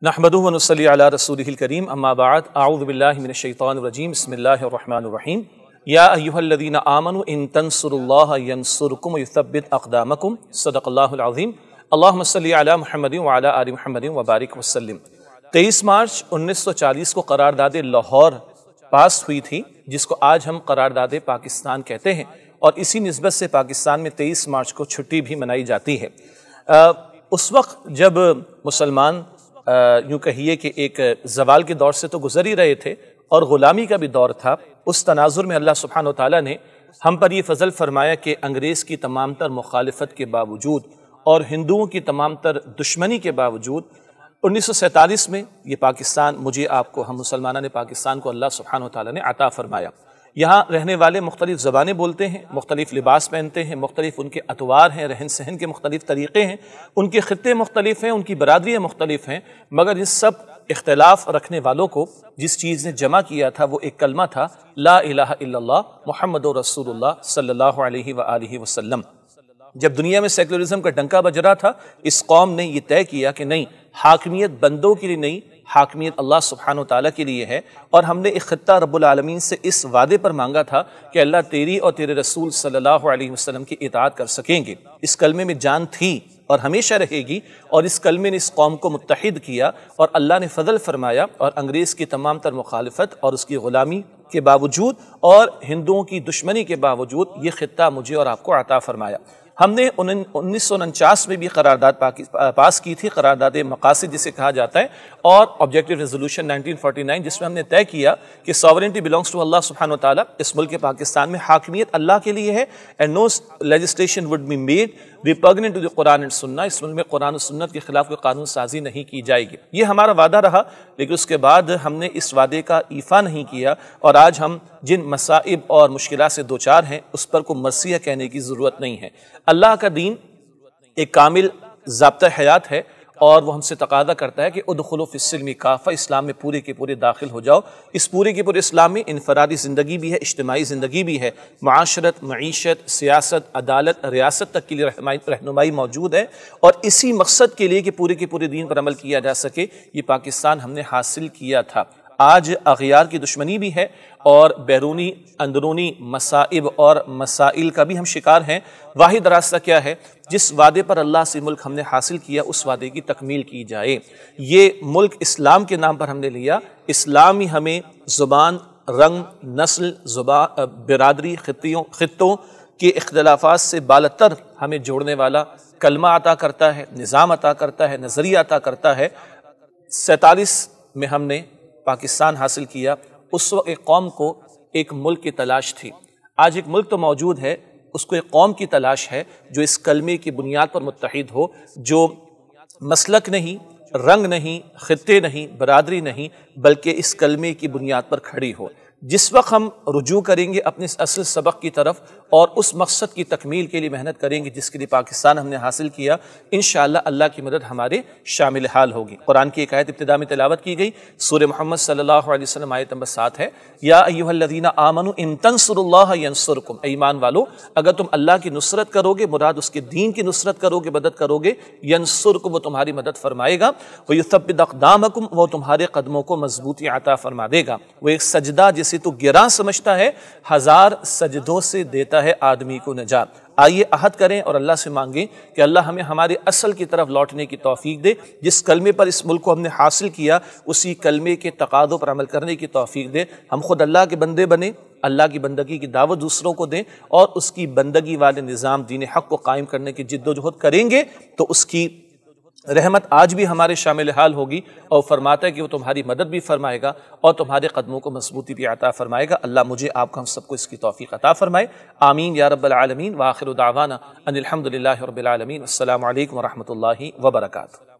نحمدہ و نصلی علی رسولہ الکریم اما بعد اعوذ باللہ من الشیطان الرجیم بسم اللہ الرحمن الرحیم یا ایہا الذین آمنوا ان تنصروا اللہ ینصرکم ویثبت اقدامکم صدق اللہ العظیم اللہم صلی علی محمد وعلی آل محمد وبارک وسلم۔ 23 مارچ 1940 کو قرارداد لاہور پاس ہوئی تھی، جس کو آج ہم قرارداد پاکستان کہتے ہیں، اور اسی نسبت سے پاکستان میں 23 مارچ کو چھٹی بھی منائی جاتی ہے۔ اس وقت جب مسلمان یوں کہیے کہ ایک زوال کے دور سے تو گزر ہی رہے تھے اور غلامی کا بھی دور تھا، اس تناظر میں اللہ سبحانہ وتعالیٰ نے ہم پر یہ فضل فرمایا کہ انگریز کی تمام تر مخالفت کے باوجود اور ہندوؤں کی تمام تر دشمنی کے باوجود 1947 میں یہ پاکستان مجھے آپ کو، ہم مسلمانوں نے پاکستان کو اللہ سبحانہ وتعالیٰ نے عطا فرمایا۔ یہاں رہنے والے مختلف زبانیں بولتے ہیں، مختلف لباس پہنتے ہیں، مختلف ان کے اطوار ہیں، رہن سہن کے مختلف طریقے ہیں، ان کے خطے مختلف ہیں، ان کی برادریاں مختلف ہیں، مگر اس سب اختلاف رکھنے والوں کو جس چیز نے جمع کیا تھا وہ ایک کلمہ تھا، لا الہ الا اللہ محمد رسول اللہ صلی اللہ علیہ وآلہ وسلم۔ جب دنیا میں سیکولرزم کا ڈنکا بج رہا تھا، اس قوم نے یہ طے کیا کہ نہیں، حاکمیت بندوں کے لیے نہیں، حاکمیت اللہ سبحانہ وتعالیٰ کے لیے ہے، اور ہم نے ایک خطہ رب العالمین سے اس وعدے پر مانگا تھا کہ اللہ تیری اور تیرے رسول صلی اللہ علیہ وسلم کی اطاعت کر سکیں گے۔ اس کلمے میں جان تھی اور ہمیشہ رہے گی، اور اس کلمے نے اس قوم کو متحد کیا، اور اللہ نے فضل فرمایا، اور انگریز کی تمام تر مخالفت اور اس کی غلامی کے باوجود اور ہندوؤں کی دشمنی کے باوجود یہ خطہ مجھے اور آپ کو عطا فرمایا۔ ہم نے 1949 میں بھی قرارداد پاس کی تھی، قرارداد مقاصد جسے کہا جاتا ہے، اور آبجیکٹو ریزولوشن 1949، جس میں ہم نے طے کیا کہ ساورنٹی بلانگس ٹو اللہ سبحانہ وتعالیٰ، اس ملک پاکستان میں حاکمیت اللہ کے لیے ہے، and no legislation would be made repugnant to the Quran and sunnah, اس ملک میں قرآن و سنت کے خلاف کوئی قانون سازی نہیں کی جائے گی۔ یہ ہمارا وعدہ رہا، لیکن اس کے بعد ہم نے اس وعدے کا ایفا نہیں کیا، اور آج ہم جن مصائب اور مشکلات سے دوچار ہیں اس پر کوئی مرثیہ کہنے کی ضرورت نہیں ہے۔ اللہ کا دین ایک کامل ضابطہ حیات ہے، اور وہ ہم سے تقاضا کرتا ہے کہ ادخلوا فی السلم کافہ، اسلام میں پورے کے پورے داخل ہو جاؤ۔ اس پورے کے پورے اسلام میں انفرادی زندگی بھی ہے، اجتماعی زندگی بھی ہے، معاشرت، معیشت، سیاست، عدالت، ریاست تک کے لیے رہنمائی موجود ہے، اور اسی مقصد کے لیے کہ پورے کے پورے دین پر عمل کیا جا سکے، یہ پاکستان ہم نے حاصل کیا تھا۔ آج اغیار کی دشمنی بھی ہے، اور بیرونی اندرونی مصائب اور مسائل کا بھی ہم شکار ہیں۔ واحد راستہ کیا ہے؟ جس وعدے پر اللہ سے ملک ہم نے حاصل کیا، اس وعدے کی تکمیل کی جائے۔ یہ ملک اسلام کے نام پر ہم نے لیا، اسلام ہی ہمیں زبان، رنگ، نسل، برادری، خطوں کے اختلافات سے بالاتر ہمیں جوڑنے والا کلمہ عطا کرتا ہے، نظام عطا کرتا ہے، نظریہ عطا کرتا ہے۔ 47 میں ہم نے پاکستان حاصل کیا، اس وقت ایک قوم کو ایک ملک کی تلاش تھی۔ آج ایک ملک تو موجود ہے، اس کو ایک قوم کی تلاش ہے جو اس کلمے کی بنیاد پر متحد ہو، جو مسلک نہیں، رنگ نہیں، خطے نہیں، برادری نہیں، بلکہ اس کلمے کی بنیاد پر کھڑی ہو۔ جس وقت ہم رجوع کریں گے اپنے اصل سبق کی طرف اور اس مقصد کی تکمیل کے لیے محنت کریں گے جس کے لیے پاکستان ہم نے حاصل کیا، انشاءاللہ اللہ کی مدد ہمارے شامل حال ہوگی۔ قرآن کی ایک آیت ابتدا میں تلاوت کی گئی، سورہ محمد صلی اللہ علیہ وسلم آیت نمبر 7 ہے، یا ایھا الذین آمنوا ان تنصروا اللہ ینصرکم، اے ایمان والو اگر تم اللہ کی نصرت کرو گے، مراد اس کے دین کی نصرت کرو گے، مدد کرو گے، ینصرکم، وہ تمہاری مدد فرمائے گا، ویثبت اقدامکم، وہ تمہارے قدموں کو مضبوطی عطا فرما دے گا۔ وہ ایک سجدہ جسے تو گراں سمجھتا ہے، 1000 سجدوں سے دیتا ہے آدمی کو نجات۔ آئیے عہد کریں اور اللہ سے مانگیں کہ اللہ ہمیں ہمارے اصل کی طرف لوٹنے کی توفیق دے، جس کلمے پر اس ملک کو ہم نے حاصل کیا اسی کلمے کے تقاضوں پر عمل کرنے کی توفیق دے۔ ہم خود اللہ کے بندے بنیں، اللہ کی بندگی کی دعوت دوسروں کو دیں، اور اس کی بندگی والے نظام دین حق کو قائم کرنے کی جد و جہد کریں گے تو اس کی رحمت آج بھی ہمارے شامل حال ہوگی، اور فرماتا ہے کہ وہ تمہاری مدد بھی فرمائے گا اور تمہارے قدموں کو مضبوطی بھی عطا فرمائے گا۔ اللہ مجھے آپ کو ہم سب کو اس کی توفیق عطا فرمائے، آمین یا رب العالمین، وآخر دعوانا ان الحمد للہ رب العالمین۔ السلام علیکم ورحمۃ اللہ وبرکاتہ۔